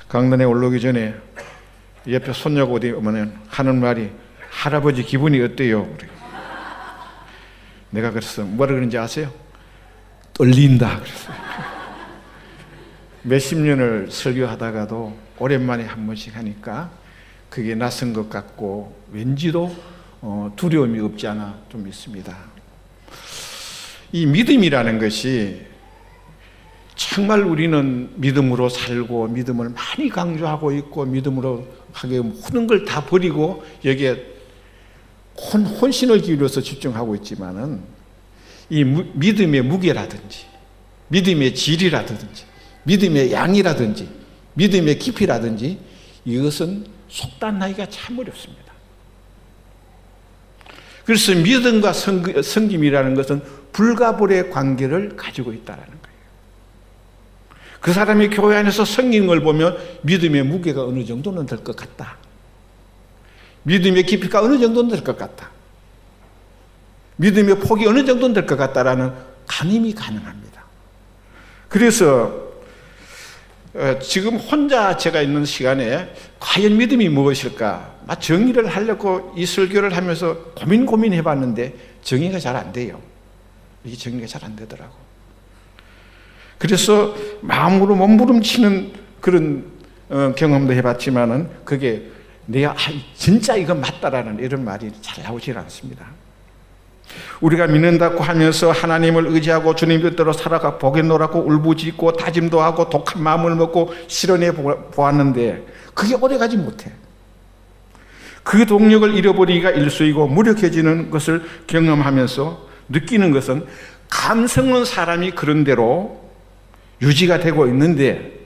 강단에 올라오기 전에 옆에 손녀가 어디 오면 하는 말이 할아버지 기분이 어때요? 그래. 내가 그랬어. 뭐라 그런지 아세요? 떨린다 그랬어요. 몇십 년을 설교하다가도 오랜만에 한 번씩 하니까 그게 낯선 것 같고 왠지도 두려움이 없지 않아 좀 있습니다. 이 믿음이라는 것이 정말 우리는 믿음으로 살고 믿음을 많이 강조하고 있고 믿음으로 하게 모든 걸 다 버리고 여기에 혼신을 기울여서 집중하고 있지만은 이 믿음의 무게라든지 믿음의 질이라든지 믿음의 양이라든지 믿음의 깊이라든지 이것은 속단하기가 참 어렵습니다. 그래서 믿음과 섬김이라는 것은 불가불의 관계를 가지고 있다는 거예요. 그 사람이 교회 안에서 섬기는 걸 보면 믿음의 무게가 어느 정도는 될 것 같다. 믿음의 깊이가 어느 정도는 될 것 같다. 믿음의 폭이 어느 정도는 될 것 같다라는 가늠이 가능합니다. 그래서 지금 혼자 제가 있는 시간에 과연 믿음이 무엇일까? 정의를 하려고 이 설교를 하면서 고민해 봤는데 정의가 잘 안 돼요. 이게 정의가 잘 안 되더라고. 그래서 마음으로 몸부림치는 그런 경험도 해봤지만은 그게 내가 진짜 이건 맞다라는 이런 말이 잘 나오질 않습니다. 우리가 믿는다고 하면서 하나님을 의지하고 주님 뜻대로 살아가 복에 놀았고 울부짖고 다짐도 하고 독한 마음을 먹고 실현해 보았는데 그게 오래가지 못해. 그 동력을 잃어버리기가 일쑤이고 무력해지는 것을 경험하면서 느끼는 것은 감성은 사람이 그런 대로 유지가 되고 있는데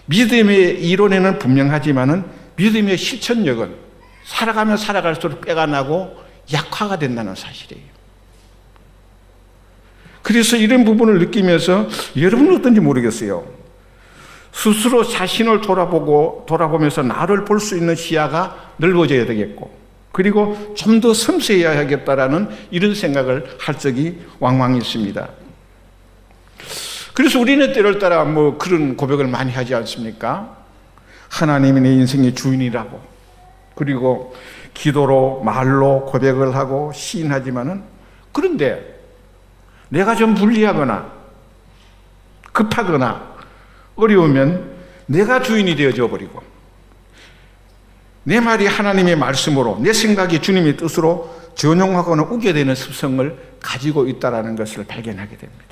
믿음의 이론에는 분명하지만은 믿음의 실천력은 살아가면 살아갈수록 빼가 나고 약화가 된다는 사실이에요. 그래서 이런 부분을 느끼면서 여러분은 어떤지 모르겠어요. 스스로 자신을 돌아보면서 나를 볼 수 있는 시야가 넓어져야 되겠고 그리고 좀 더 섬세해야겠다라는 이런 생각을 할 적이 왕왕 있습니다. 그래서 우리는 때를 따라 그런 고백을 많이 하지 않습니까? 하나님이 내 인생의 주인이라고 그리고 기도로 말로 고백을 하고 시인하지만은 그런데 내가 좀 불리하거나 급하거나 어려우면 내가 주인이 되어져 버리고 내 말이 하나님의 말씀으로 내 생각이 주님의 뜻으로 전용하거나 우게 되는 습성을 가지고 있다는 것을 발견하게 됩니다.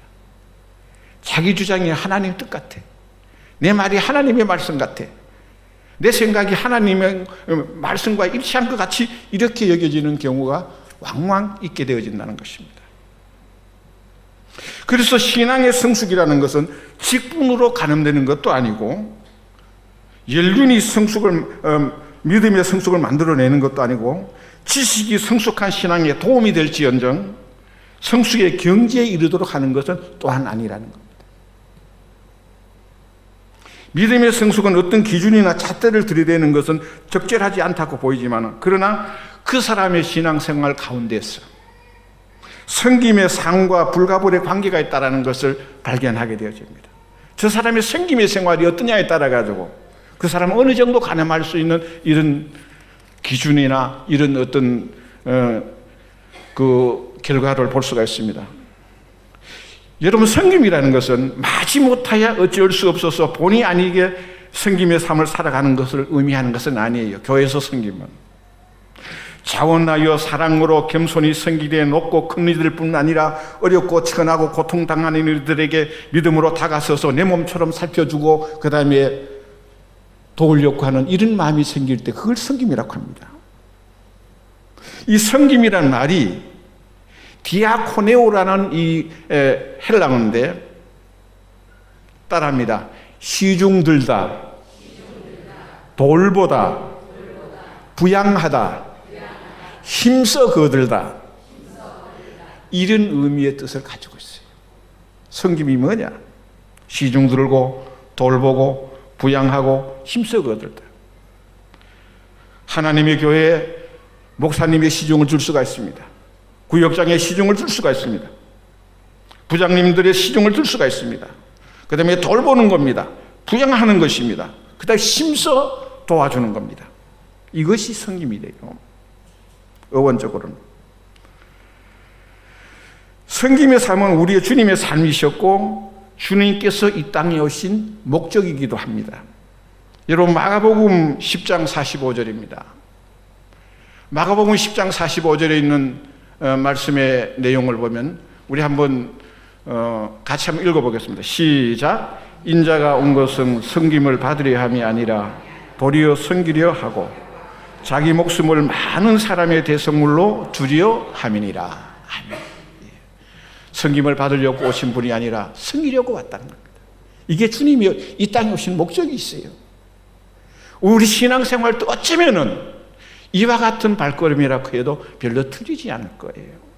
자기 주장이 하나님 뜻 같아. 내 말이 하나님의 말씀 같아. 내 생각이 하나님의 말씀과 일치한 것 같이 이렇게 여겨지는 경우가 왕왕 있게 되어진다는 것입니다. 그래서 신앙의 성숙이라는 것은 직분으로 가늠되는 것도 아니고 연륜이 믿음의 성숙을 만들어내는 것도 아니고 지식이 성숙한 신앙에 도움이 될지언정 성숙의 경지에 이르도록 하는 것은 또한 아니라는 겁니다. 믿음의 성숙은 어떤 기준이나 잣대를 들이대는 것은 적절하지 않다고 보이지만 그러나 그 사람의 신앙생활 가운데서 섬김의 상과 불가불의 관계가 있다는 것을 발견하게 되어집니다. 저 사람의 섬김의 생활이 어떠냐에 따라 가지고 그 사람은 어느 정도 가늠할 수 있는 이런 기준이나 이런 어떤 그 결과를 볼 수가 있습니다. 여러분 섬김이라는 것은 마지못하야 어쩔 수 없어서 본의 아니게 섬김의 삶을 살아가는 것을 의미하는 것은 아니에요. 교회에서 섬김은 자원하여 사랑으로 겸손히 섬기되 높고 큰 이들 뿐 아니라 어렵고 천하고 고통당하는 이들에게 믿음으로 다가서서 내 몸처럼 살펴주고 그 다음에 도우려고 하는 이런 마음이 생길 때 그걸 섬김이라고 합니다. 이 섬김이라는 말이 디아코네오라는 이 헬라어인데 따라합니다. 시중들다, 돌보다, 부양하다, 힘써 거들다 이런 의미의 뜻을 가지고 있어요. 섬김이 뭐냐? 시중 들고 돌보고 부양하고 힘써 거들다. 하나님의 교회에 목사님의 시중을 줄 수가 있습니다. 구역장의 시중을 줄 수가 있습니다. 부장님들의 시중을 줄 수가 있습니다. 그 다음에 돌보는 겁니다. 부양하는 것입니다. 그 다음에 심서 도와주는 겁니다. 이것이 섬김이 돼요. 어원적으로는. 섬김의 삶은 우리의 주님의 삶이셨고 주님께서 이 땅에 오신 목적이기도 합니다. 여러분, 마가복음 10장 45절입니다. 마가복음 10장 45절에 있는 말씀의 내용을 보면 우리 한번 같이 한번 읽어보겠습니다. 시작. 인자가 온 것은 섬김을 받으려 함이 아니라 도리어 섬기려 하고 자기 목숨을 많은 사람의 대성물로 주려 함이니라. 아멘. 섬김을 받으려고 오신 분이 아니라 섬기려고 왔다는 겁니다. 이게 주님이 이 땅에 오신 목적이 있어요. 우리 신앙생활도 어쩌면은 이와 같은 발걸음이라고 해도 별로 틀리지 않을 거예요.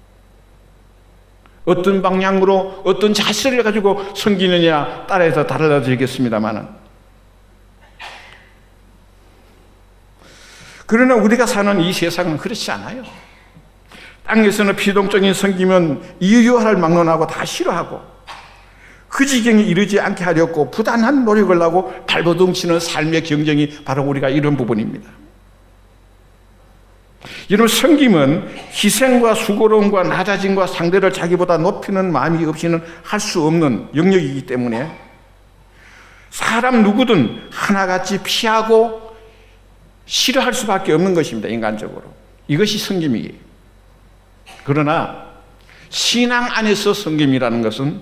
어떤 방향으로 어떤 자세를 가지고 섬기느냐 따라서 달라지겠습니다만은, 그러나 우리가 사는 이 세상은 그렇지 않아요. 땅에서는 피동적인 섬기면 이유할 막론하고 다 싫어하고 그 지경에 이르지 않게 하려고 부단한 노력을 하고 발버둥치는 삶의 경쟁이 바로 우리가 이런 부분입니다. 여러분, 섬김은 희생과 수고로움과 낮아짐과 상대를 자기보다 높이는 마음이 없이는 할 수 없는 영역이기 때문에 사람 누구든 하나같이 피하고 싫어할 수밖에 없는 것입니다. 인간적으로. 이것이 섬김이에요. 그러나 신앙 안에서 섬김이라는 것은,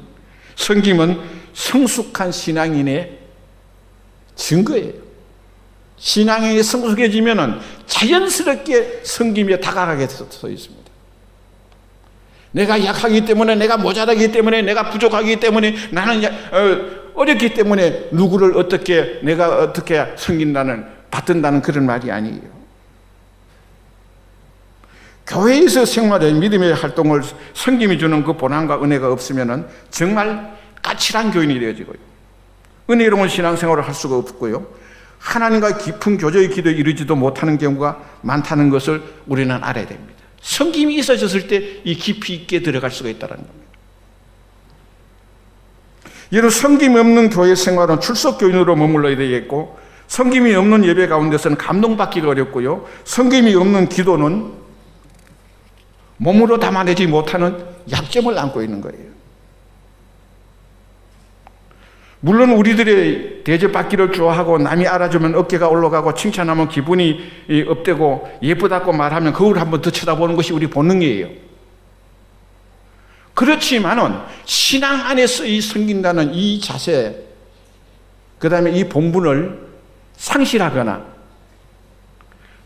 섬김은 성숙한 신앙인의 증거예요. 신앙이 성숙해지면 자연스럽게 섬김에 다가가게 서 있습니다. 내가 약하기 때문에, 내가 모자라기 때문에, 내가 부족하기 때문에, 나는 어렵기 때문에 누구를 내가 어떻게 섬긴다는, 받든다는 그런 말이 아니에요. 교회에서 생활의 믿음의 활동을 섬김이 주는 그 보람과 은혜가 없으면 정말 까칠한 교인이 되어지고요. 은혜로운 신앙생활을 할 수가 없고요. 하나님과 깊은 교제의 기도에 이르지도 못하는 경우가 많다는 것을 우리는 알아야 됩니다. 섬김이 있어졌을 때 이 깊이 있게 들어갈 수가 있다는 겁니다. 여러분, 섬김이 없는 교회 생활은 출석 교인으로 머물러야 되겠고, 섬김이 없는 예배 가운데서는 감동받기가 어렵고요. 섬김이 없는 기도는 몸으로 담아내지 못하는 약점을 안고 있는 거예요. 물론 우리들의 대접받기를 좋아하고 남이 알아주면 어깨가 올라가고 칭찬하면 기분이 업되고 예쁘다고 말하면 거울 한번 더 쳐다보는 것이 우리 본능이에요. 그렇지만은 신앙 안에서 이 섬긴다는 이 자세, 그 다음에 이 본분을 상실하거나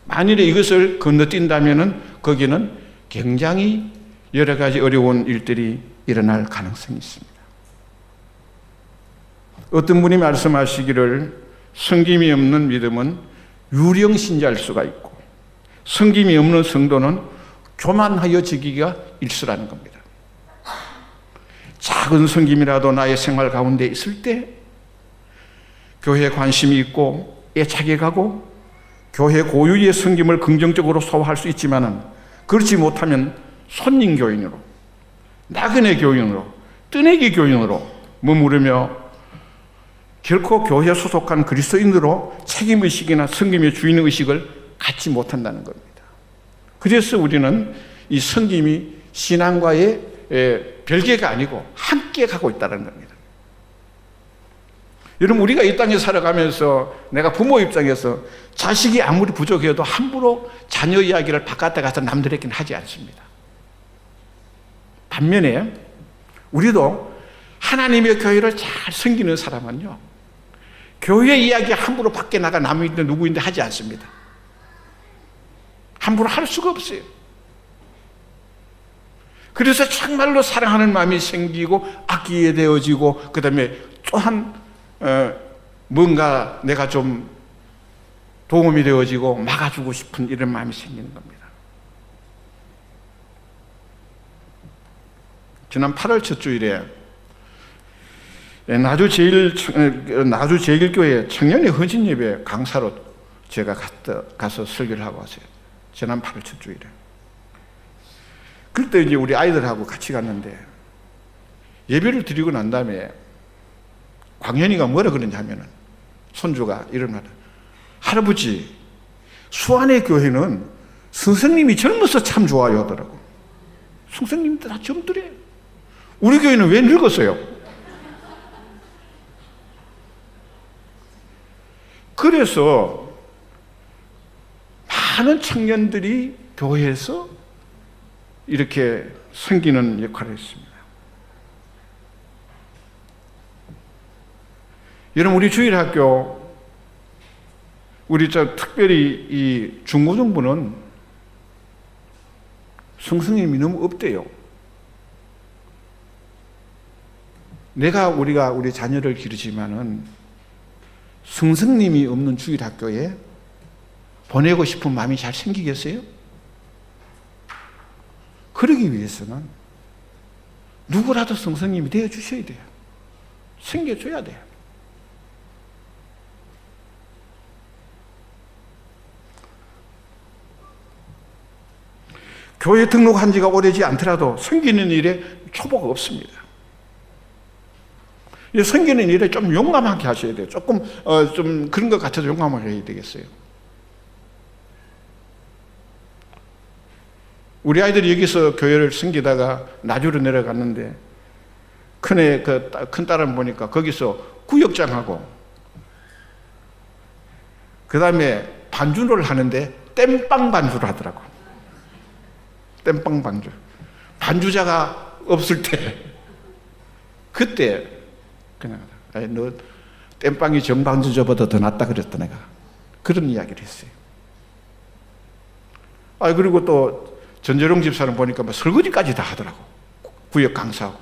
만일에 이것을 건너뛴다면은 거기는 굉장히 여러 가지 어려운 일들이 일어날 가능성이 있습니다. 어떤 분이 말씀하시기를 섬김이 없는 믿음은 유령신자일 수가 있고 섬김이 없는 성도는 교만하여지기가 일수라는 겁니다. 작은 섬김이라도 나의 생활 가운데 있을 때 교회에 관심이 있고 애착이 가고 교회 고유의 섬김을 긍정적으로 소화할 수 있지만은 그렇지 못하면 손님 교인으로, 나그네 교인으로, 뜨내기 교인으로 머무르며 결코 교회에 소속한 그리스도인으로 책임의식이나 섬김의 주인의식을 갖지 못한다는 겁니다. 그래서 우리는 이 섬김이 신앙과의 별개가 아니고 함께 가고 있다는 겁니다. 여러분, 우리가 이 땅에 살아가면서 내가 부모 입장에서 자식이 아무리 부족해도 함부로 자녀 이야기를 바깥에 가서 남들에게는 하지 않습니다. 반면에 우리도 하나님의 교회를 잘 섬기는 사람은요, 교회 이야기 함부로 밖에 나가 남인데 누구인데 하지 않습니다. 함부로 할 수가 없어요. 그래서 정말로 사랑하는 마음이 생기고 아끼게 되어지고 그 다음에 또한 뭔가 내가 좀 도움이 되어지고 막아주고 싶은 이런 마음이 생기는 겁니다. 지난 8월 첫 주일에 나주 제일교회 청년의 헌신 예배 강사로 제가 가서 설교를 하고 왔어요. 지난 8월 첫 주일에. 그때 이제 우리 아이들하고 같이 갔는데 예배를 드리고 난 다음에 광현이가 뭐라 그러냐 하면은 손주가 이런 말을, 할아버지, 수안의 교회는 선생님이 젊어서 참 좋아요 하더라고. 선생님들 다 젊더래. 우리 교회는 왜 늙었어요? 그래서 많은 청년들이 교회에서 이렇게 섬기는 역할을 했습니다. 여러분, 우리 주일학교, 우리 특별히 이 중고등부는 선생님이 너무 없대요. 우리가 우리 자녀를 기르지만은 선생님이 없는 주일학교에 보내고 싶은 마음이 잘 생기겠어요? 그러기 위해서는 누구라도 선생님이 되어주셔야 돼요. 생겨줘야 돼요. 교회 등록한 지가 오래지 않더라도 섬기는 일에 초보가 없습니다. 섬기는 일에 좀 용감하게 하셔야 돼요. 조금 좀 그런 것 같아서 용감하게 해야 되겠어요. 우리 아이들이 여기서 교회를 섬기다가 나주로 내려갔는데 큰 딸은 보니까 거기서 구역장하고 그 다음에 반주를 하는데 땜빵 반주를 하더라고. 땜빵 반주. 반주자가 없을 때 그때 그냥 너 땜빵이 정반주자보다 더 낫다 그랬다 내가. 그런 이야기를 했어요. 그리고 또 전재롱 집사는 보니까 뭐 설거지까지 다 하더라고. 구역 강사하고.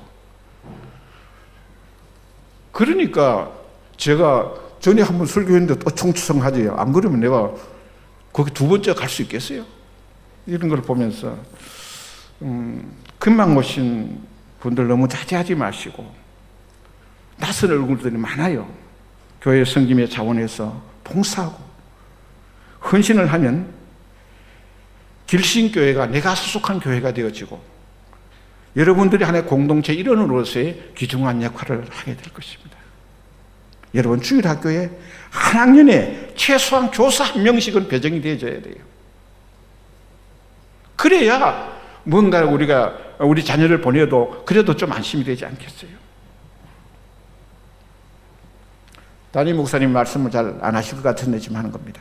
그러니까 제가 전에 한번 설교했는데 또 총추성하지. 안 그러면 내가 거기 두 번째 갈 수 있겠어요? 이런 걸 보면서 금방 오신 분들 너무 자제하지 마시고, 낯선 얼굴들이 많아요. 교회 섬김의 자원에서 봉사하고 헌신을 하면 길신교회가 내가 소속한 교회가 되어지고 여러분들이 하나의 공동체 일원으로서의 귀중한 역할을 하게 될 것입니다. 여러분, 주일학교에 한 학년에 최소한 교사 한 명씩은 배정이 되어져야 돼요. 그래야 뭔가 우리 자녀를 보내도 그래도 좀 안심이 되지 않겠어요? 담임 목사님 말씀을 잘 안 하실 것 같은데 지금 하는 겁니다.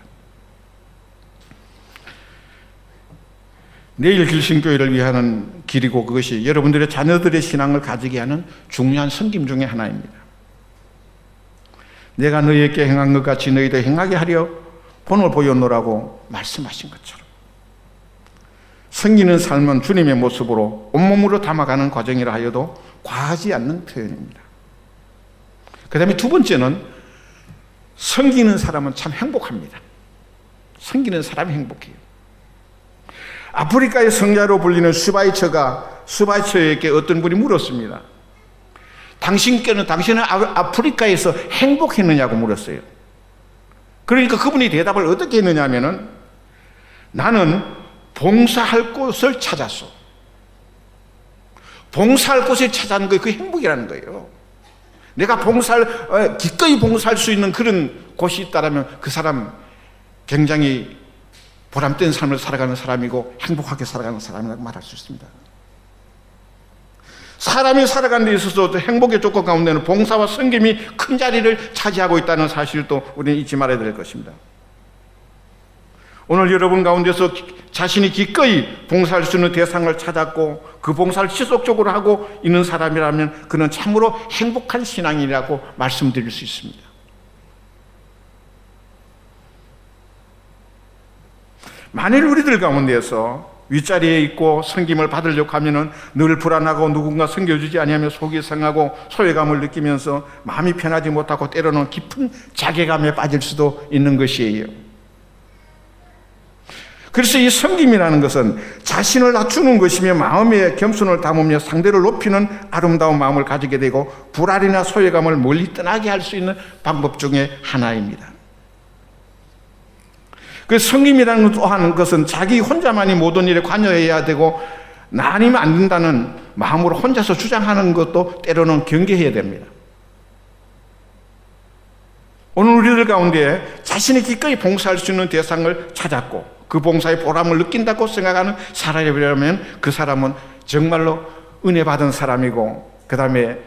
내일 길신교회를 위하는 길이고 그것이 여러분들의 자녀들의 신앙을 가지게 하는 중요한 섬김 중에 하나입니다. 내가 너희에게 행한 것 같이 너희도 행하게 하려 본을 보였노라고 말씀하신 것처럼 섬기는 삶은 주님의 모습으로 온몸으로 담아가는 과정이라 하여도 과하지 않는 표현입니다. 그 다음에 두 번째는 섬기는 사람은 참 행복합니다. 섬기는 사람이 행복해요. 아프리카의 성자로 불리는 슈바이처에게 어떤 분이 물었습니다. 당신은 아프리카에서 행복했느냐고 물었어요. 그러니까 그분이 대답을 어떻게 했느냐 하면은, 나는 봉사할 곳을 찾았어. 봉사할 곳을 찾아는 게 그 행복이라는 거예요. 내가 기꺼이 봉사할 수 있는 그런 곳이 있다면 그 사람 굉장히 보람된 삶을 살아가는 사람이고 행복하게 살아가는 사람이라고 말할 수 있습니다. 사람이 살아가는 데 있어서 행복의 조건 가운데는 봉사와 섬김이 큰 자리를 차지하고 있다는 사실도 우리는 잊지 말아야 될 것입니다. 오늘 여러분 가운데서 자신이 기꺼이 봉사할 수 있는 대상을 찾았고 그 봉사를 지속적으로 하고 있는 사람이라면 그는 참으로 행복한 신앙이라고 말씀드릴 수 있습니다. 만일 우리들 가운데서 윗자리에 있고 섬김을 받으려고 하면은 늘 불안하고 누군가 섬겨주지 아니하면 속이 상하고 소외감을 느끼면서 마음이 편하지 못하고 때로는 깊은 자괴감에 빠질 수도 있는 것이에요. 그래서 이 섬김이라는 것은 자신을 낮추는 것이며 마음의 겸손을 담으며 상대를 높이는 아름다운 마음을 가지게 되고 불안이나 소외감을 멀리 떠나게 할 수 있는 방법 중에 하나입니다. 그 섬김이라는 또한 것은 자기 혼자만이 모든 일에 관여해야 되고 나 아니면 안 된다는 마음으로 혼자서 주장하는 것도 때로는 경계해야 됩니다. 오늘 우리들 가운데 자신이 기꺼이 봉사할 수 있는 대상을 찾았고 그 봉사의 보람을 느낀다고 생각하는 사람이라면 그 사람은 정말로 은혜 받은 사람이고 그 다음에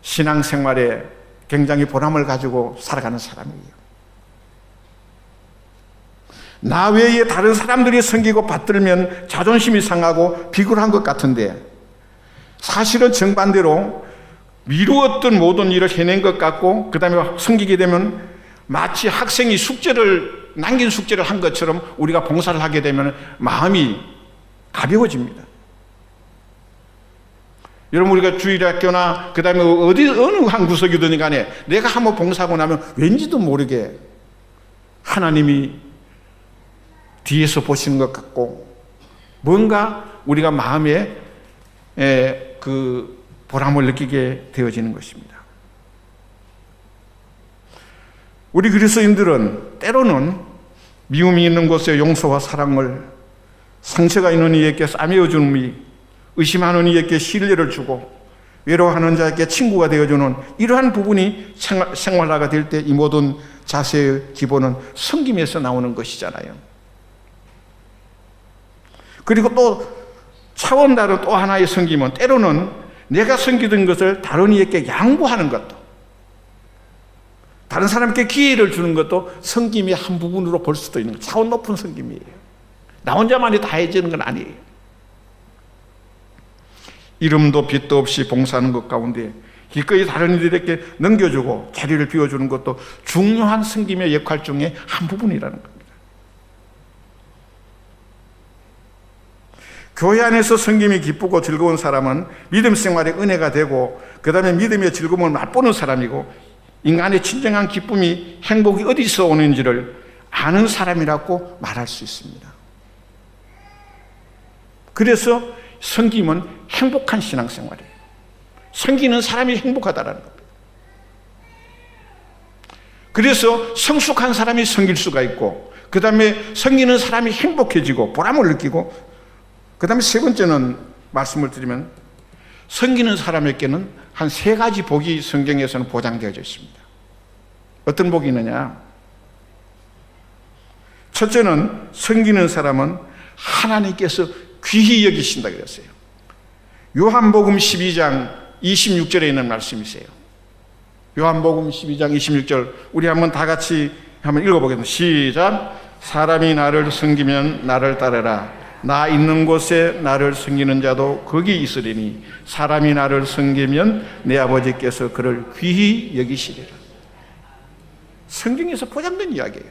신앙생활에 굉장히 보람을 가지고 살아가는 사람이에요. 나 외에 다른 사람들이 섬기고 받들면 자존심이 상하고 비굴한 것 같은데 사실은 정반대로 미루었던 모든 일을 해낸 것 같고 그 다음에 섬기게 되면 마치 학생이 남긴 숙제를 한 것처럼 우리가 봉사를 하게 되면 마음이 가벼워집니다. 여러분, 우리가 주일학교나 그 다음에 어느 한 구석이든 간에 내가 한번 봉사하고 나면 왠지도 모르게 하나님이 뒤에서 보시는 것 같고 뭔가 우리가 마음에 그 보람을 느끼게 되어지는 것입니다. 우리 그리스도인들은 때로는 미움이 있는 곳에 용서와 사랑을, 상처가 있는 이에게 싸매어 주는 이, 의심하는 이에게 신뢰를 주고 외로워하는 자에게 친구가 되어주는 이러한 부분이 생활화가 될 때 이 모든 자세의 기본은 섬김에서 나오는 것이잖아요. 그리고 또 차원 다른 또 하나의 섬김은 때로는 내가 섬기던 것을 다른 이에게 양보하는 것도, 다른 사람께 기회를 주는 것도 섬김의 한 부분으로 볼 수도 있는 차원 높은 섬김이에요. 나 혼자만이 다 해지는 건 아니에요. 이름도 빛도 없이 봉사하는 것 가운데 기꺼이 다른 이들에게 넘겨주고 자리를 비워주는 것도 중요한 섬김의 역할 중에 한 부분이라는 겁니다. 교회 안에서 섬김이 기쁘고 즐거운 사람은 믿음 생활에 은혜가 되고 그 다음에 믿음의 즐거움을 맛보는 사람이고 인간의 진정한 기쁨이, 행복이 어디서 오는지를 아는 사람이라고 말할 수 있습니다. 그래서 섬김은 행복한 신앙생활이에요. 섬기는 사람이 행복하다라는 겁니다. 그래서 성숙한 사람이 섬길 수가 있고 그 다음에 섬기는 사람이 행복해지고 보람을 느끼고 그 다음에 세 번째는 말씀을 드리면 섬기는 사람에게는 한 세 가지 복이 성경에서는 보장되어져 있습니다. 어떤 복이 있느냐? 첫째는 섬기는 사람은 하나님께서 귀히 여기신다 그랬어요. 요한복음 12장 26절에 있는 말씀이세요. 요한복음 12장 26절 우리 한번 다 같이 한번 읽어보겠습니다. 시작. 사람이 나를 섬기면 나를 따르라. 나 있는 곳에 나를 섬기는 자도 거기 있으리니 사람이 나를 섬기면 내 아버지께서 그를 귀히 여기시리라. 성경에서 보장된 이야기예요.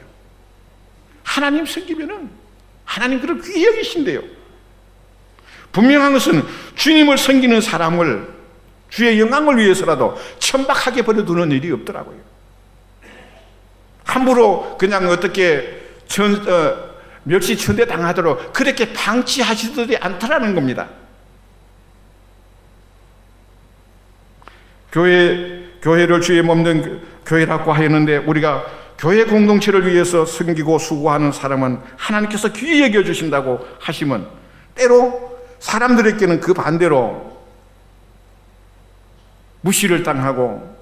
하나님 섬기면은 하나님 그를 귀히 여기신대요. 분명한 것은 주님을 섬기는 사람을 주의 영광을 위해서라도 천박하게 버려두는 일이 없더라고요. 함부로 그냥 어떻게 멸시천대 당하도록 그렇게 방치하시지 않더라는 겁니다. 교회를 주의 몸된 교회라고 하였는데 우리가 교회 공동체를 위해서 섬기고 수고하는 사람은 하나님께서 귀히 여겨주신다고 하시면 때로 사람들에게는 그 반대로 무시를 당하고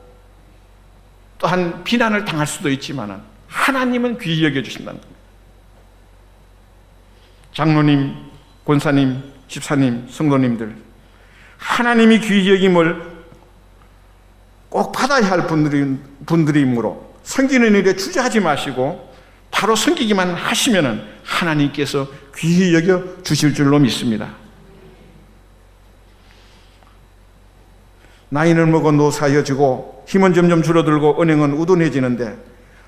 또한 비난을 당할 수도 있지만 하나님은 귀히 여겨주신다는 겁니다. 장로님, 권사님, 집사님, 성도님들, 하나님이 귀히 여김을 꼭 받아야 할 분들이므로 섬기는 일에 주저하지 마시고 바로 섬기기만 하시면 하나님께서 귀히 여겨 주실 줄로 믿습니다. 나이는 먹어 노사여지고 힘은 점점 줄어들고 은행은 우둔해지는데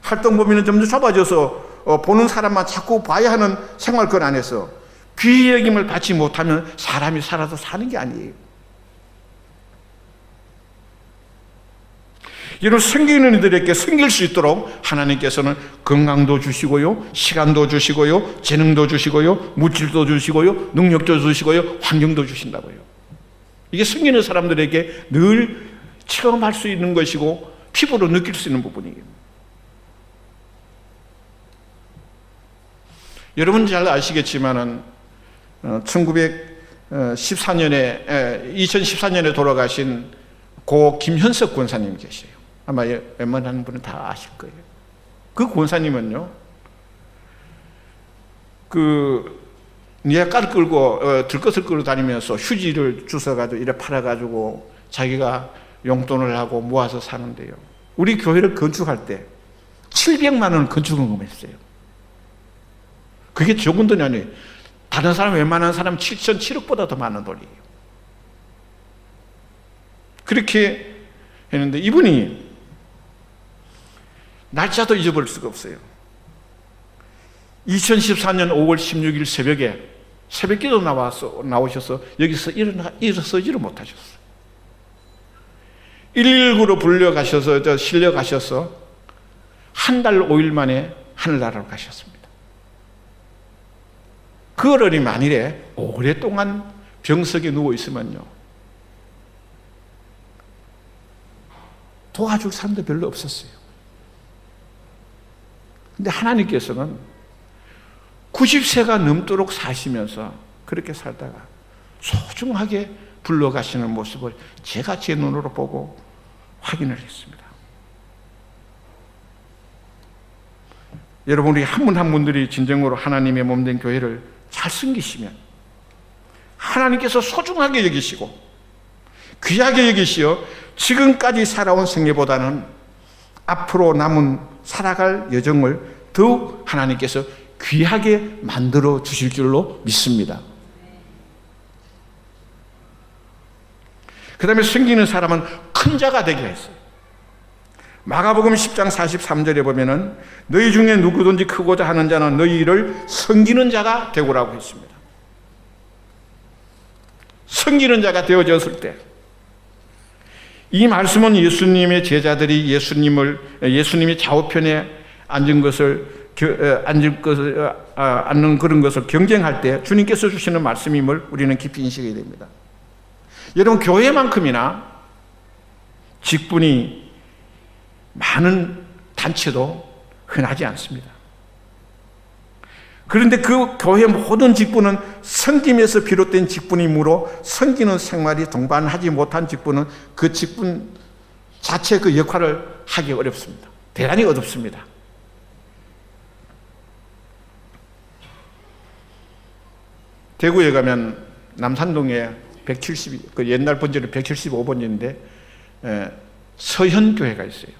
활동 범위는 점점 좁아져서 보는 사람만 자꾸 봐야 하는 생활권 안에서 귀히 여김을 받지 못하면 사람이 살아도 사는 게 아니에요. 이런 섬기는 이들에게 섬길 수 있도록 하나님께서는 건강도 주시고요, 시간도 주시고요, 재능도 주시고요, 물질도 주시고요, 능력도 주시고요, 환경도 주신다고요. 이게 섬기는 사람들에게 늘 체험할 수 있는 것이고 피부로 느낄 수 있는 부분이에요. 여러분 잘 아시겠지만은 2014년에 돌아가신 고 김현석 권사님 계세요. 아마 웬만한 분은 다 아실 거예요. 그 권사님은요, 니아까를 끌고 들것을 끌고 다니면서 휴지를 주워가지고 이래 팔아가지고 자기가 용돈을 하고 모아서 사는데요. 우리 교회를 건축할 때 700만 원을 건축헌금을 했어요. 그게 적은 돈이 아니에요. 다른 사람, 웬만한 사람 7천, 7억보다 더 많은 돈이에요. 그렇게 했는데 이분이 날짜도 잊어버릴 수가 없어요. 2014년 5월 16일 새벽기도 나오셔서 여기서 일어서지를 못하셨어요. 119로 실려가셔서 한 달 5일 만에 하늘나라로 가셨습니다. 그 어른이 만일에 오랫동안 병석에 누워있으면요, 도와줄 사람도 별로 없었어요. 근데 하나님께서는 90세가 넘도록 사시면서 그렇게 살다가 소중하게 불러가시는 모습을 제가 제 눈으로 보고 확인을 했습니다. 여러분, 우리 한 분 한 분들이 진정으로 하나님의 몸된 교회를 잘 섬기시면 하나님께서 소중하게 여기시고 귀하게 여기시어 지금까지 살아온 생애보다는 앞으로 남은 살아갈 여정을 더욱 하나님께서 귀하게 만들어 주실 줄로 믿습니다. 그 다음에 섬기는 사람은 큰 자가 되게 했어요. 마가복음 10장 43절에 보면은 너희 중에 누구든지 크고자 하는 자는 너희를 섬기는 자가 되고라고 했습니다. 섬기는 자가 되어졌을 때, 이 말씀은 예수님의 제자들이 예수님이 좌우편에 앉는 그런 것을 경쟁할 때 주님께서 주시는 말씀임을 우리는 깊이 인식해야 됩니다. 여러분, 교회만큼이나 직분이 많은 단체도 흔하지 않습니다. 그런데 그 교회 모든 직분은 섬김에서 비롯된 직분이므로 섬기는 생활이 동반하지 못한 직분은 그 직분 자체 그 역할을 하기 어렵습니다. 대단히 어렵습니다. 대구에 가면 남산동에 170, 옛날 번지는 175번지인데 서현교회가 있어요.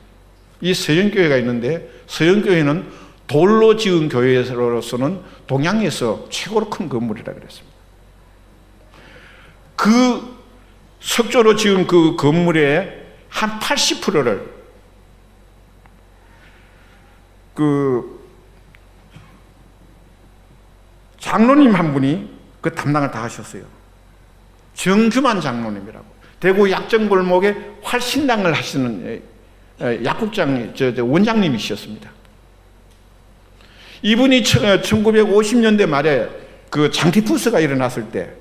이 서현교회가 있는데, 서현교회는 돌로 지은 교회로서는 동양에서 최고로 큰 건물이라고 그랬습니다. 그 석조로 지은 그 건물의 한 80%를 장로님 한 분이 그 담당을 다 하셨어요. 정주만 장로님이라고. 대구 약정골목에 활신당을 하시는 약국장 원장님이셨습니다. 이분이 1950년대 말에 그 장티푸스가 일어났을 때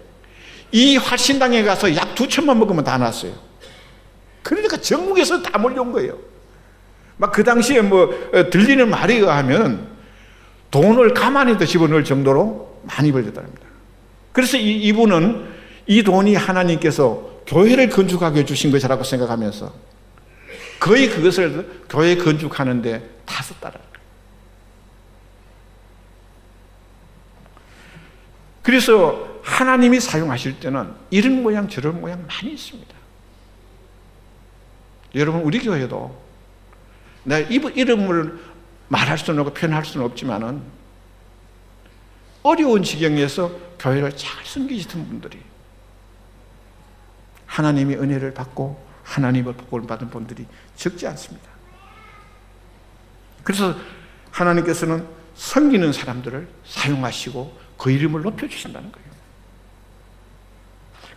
이 활신당에 가서 약 2천만 먹으면 다 났어요. 그러니까 전국에서 다 몰려온 거예요. 막 그 당시에 들리는 말에 의하면 돈을 가만히도 집어넣을 정도로 많이 벌렸답니다. 그래서 이분은 이 돈이 하나님께서 교회를 건축하게 해주신 것이라고 생각하면서 거의 그것을 교회 건축하는데 다 썼다라. 그래서 하나님이 사용하실 때는 이런 모양 저런 모양 많이 있습니다. 여러분, 우리 교회도 내가 이름을 말할 수는 없고 표현할 수는 없지만은 어려운 지경에서 교회를 잘 섬기시던 분들이 하나님의 은혜를 받고 하나님의 복을 받은 분들이 적지 않습니다. 그래서 하나님께서는 섬기는 사람들을 사용하시고 그 이름을 높여주신다는 거예요.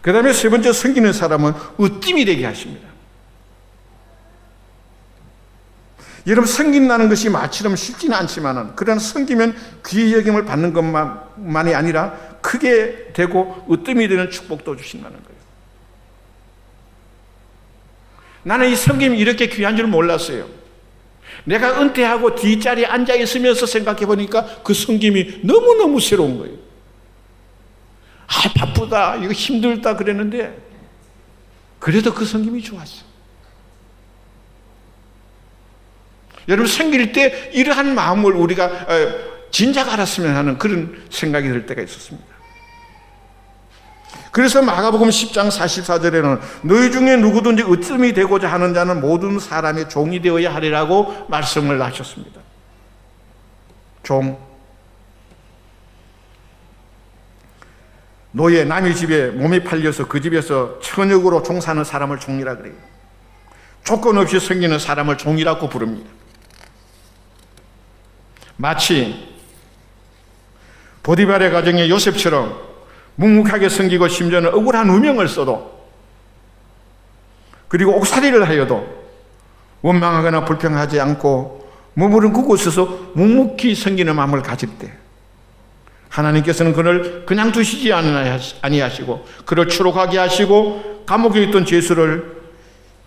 그 다음에 세 번째, 섬기는 사람은 으뜸이 되게 하십니다. 여러분, 섬긴다는 것이 마치름 쉽지는 않지만은, 그러나 섬기면 귀의 여김을 받는 것만이 아니라 크게 되고 으뜸이 되는 축복도 주신다는 거예요. 나는 이 섬김이 이렇게 귀한 줄 몰랐어요. 내가 은퇴하고 뒷자리에 앉아 있으면서 생각해 보니까 그 섬김이 너무너무 새로운 거예요. 바쁘다, 이거 힘들다 그랬는데 그래도 그 섬김이 좋았어. 여러분 생길 때 이러한 마음을 우리가 진작 알았으면 하는 그런 생각이 들 때가 있었습니다. 그래서 마가복음 10장 44절에는 너희 중에 누구든지 으뜸이 되고자 하는 자는 모든 사람의 종이 되어야 하리라고 말씀을 하셨습니다. 종. 노예, 남의 집에 몸이 팔려서 그 집에서 천역으로 종사하는 사람을 종이라 그래요. 조건 없이 섬기는 사람을 종이라고 부릅니다. 마치 보디발의 가정의 요셉처럼 묵묵하게 섬기고 심지어는 억울한 누명을 써도, 그리고 옥살이를 하여도 원망하거나 불평하지 않고 머무른 그곳에서 묵묵히 섬기는 마음을 가질 때 하나님께서는 그를 그냥 두시지 아니하시고 그를 추록하게 하시고 감옥에 있던 죄수를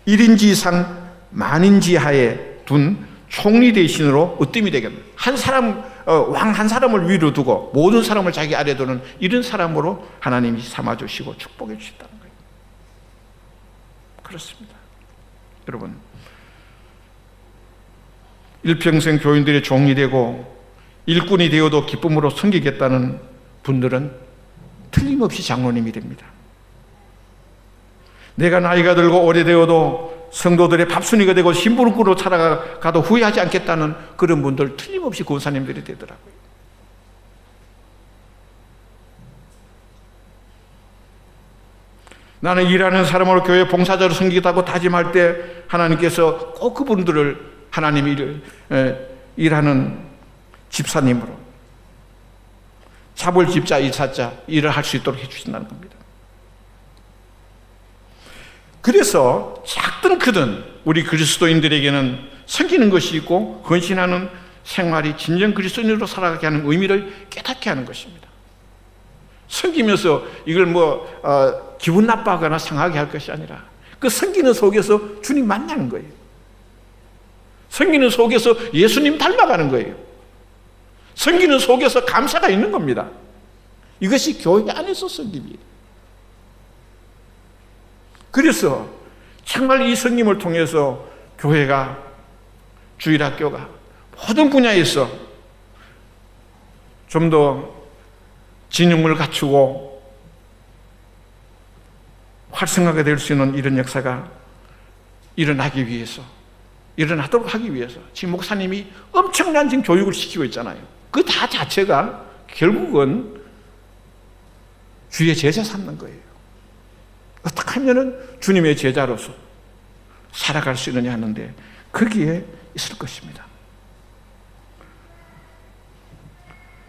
1인지 이상 만인지 하에 둔 총리 대신으로 으뜸이 되겠습니다. 한 사람, 왕 한 사람을 위로 두고 모든 사람을 자기 아래 두는 이런 사람으로 하나님이 삼아주시고 축복해 주셨다는 거예요. 그렇습니다. 여러분, 일평생 교인들의 종이 되고 일꾼이 되어도 기쁨으로 섬기겠다는 분들은 틀림없이 장로님이 됩니다. 내가 나이가 들고 오래되어도 성도들의 밥순이가 되고 심부름꾼으로 살아가도 후회하지 않겠다는 그런 분들 틀림없이 권사님들이 되더라고요. 나는 일하는 사람으로 교회 봉사자로 섬기겠다고 다짐할 때 하나님께서 꼭 그분들을 하나님이 일하는 집사님으로 자벌집자 이사자 일을 할 수 있도록 해주신다는 겁니다. 그래서 작든 크든 우리 그리스도인들에게는 섬기는 것이 있고 헌신하는 생활이 진정 그리스도인으로 살아가게 하는 의미를 깨닫게 하는 것입니다. 섬기면서 이걸 기분 나빠하거나 상하게 할 것이 아니라 그 섬기는 속에서 주님 만나는 거예요. 섬기는 속에서 예수님 닮아가는 거예요. 섬기는 속에서 감사가 있는 겁니다. 이것이 교회 안에서 섬김이에요. 그래서 정말 이 섬김을 통해서 교회가, 주일학교가 모든 분야에서 좀 더 진흥을 갖추고 활성화가 될 수 있는 이런 역사가 일어나도록 하기 위해서 지금 목사님이 엄청난 지금 교육을 시키고 있잖아요. 그 다 자체가 결국은 주의 제자 삼는 거예요. 어떻게 하면은 주님의 제자로서 살아갈 수 있느냐 하는데 거기에 있을 것입니다.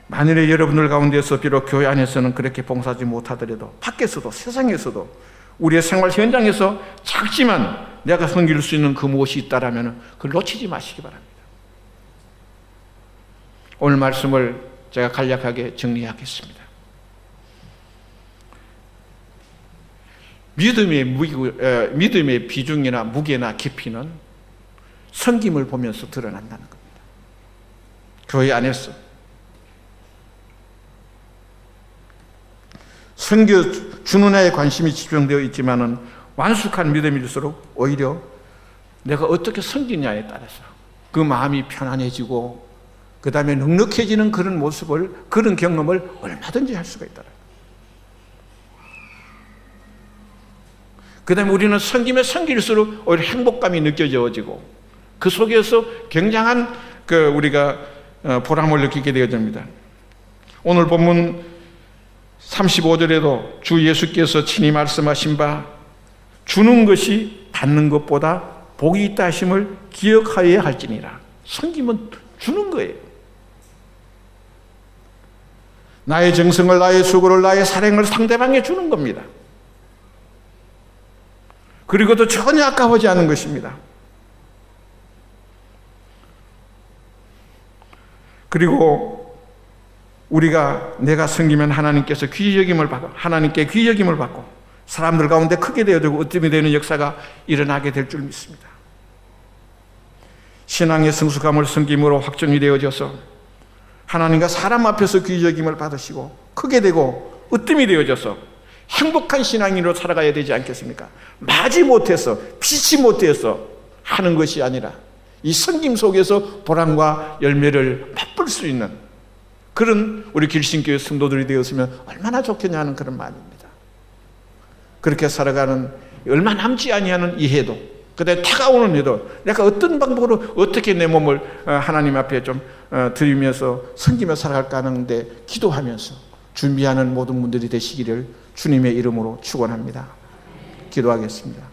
만일에 여러분들 가운데서 비록 교회 안에서는 그렇게 봉사하지 못하더라도 밖에서도 세상에서도 우리의 생활 현장에서 작지만 내가 섬길 수 있는 그 무엇이 있다라면 그걸 놓치지 마시기 바랍니다. 오늘 말씀을 제가 간략하게 정리하겠습니다. 믿음의 비중이나 무게나 깊이는 섬김을 보면서 드러난다는 겁니다. 교회 안에서 섬겨주는 자에 관심이 집중되어 있지만은 완숙한 믿음일수록 오히려 내가 어떻게 섬기냐에 따라서 그 마음이 편안해지고 그 다음에 넉넉해지는 그런 모습을, 그런 경험을 얼마든지 할 수가 있다. 그 다음에 우리는 섬기면 섬길수록 오히려 행복감이 느껴져지고 그 속에서 굉장한 우리가 보람을 느끼게 되어집니다. 오늘 본문 35절에도 주 예수께서 친히 말씀하신 바 주는 것이 받는 것보다 복이 있다 하심을 기억하여야 할지니라. 섬김은 주는 거예요. 나의 정성을, 나의 수고를, 나의 사랑을 상대방에 주는 겁니다. 그리고 또 전혀 아까워하지 않은 것입니다. 그리고 내가 섬기면 하나님께서 하나님께 귀히 여김을 받고 사람들 가운데 크게 되어지고 으뜸이 되는 역사가 일어나게 될 줄 믿습니다. 신앙의 성숙함을 섬김으로 확정이 되어져서 하나님과 사람 앞에서 귀히 여김을 받으시고 크게 되고 으뜸이 되어져서 행복한 신앙인으로 살아가야 되지 않겠습니까? 마지 못해서 피치 못해서 하는 것이 아니라 이 섬김 속에서 보람과 열매를 맛볼 수 있는 그런 우리 길신교회 성도들이 되었으면 얼마나 좋겠냐는 그런 말입니다. 그렇게 살아가는 얼마 남지 아니하는 이 해도, 그다음에 다가오는 해도 내가 어떤 방법으로 어떻게 내 몸을 하나님 앞에 좀 드리면서 섬기며 살아갈까 하는데 기도하면서 준비하는 모든 분들이 되시기를 주님의 이름으로 축원합니다. 기도하겠습니다.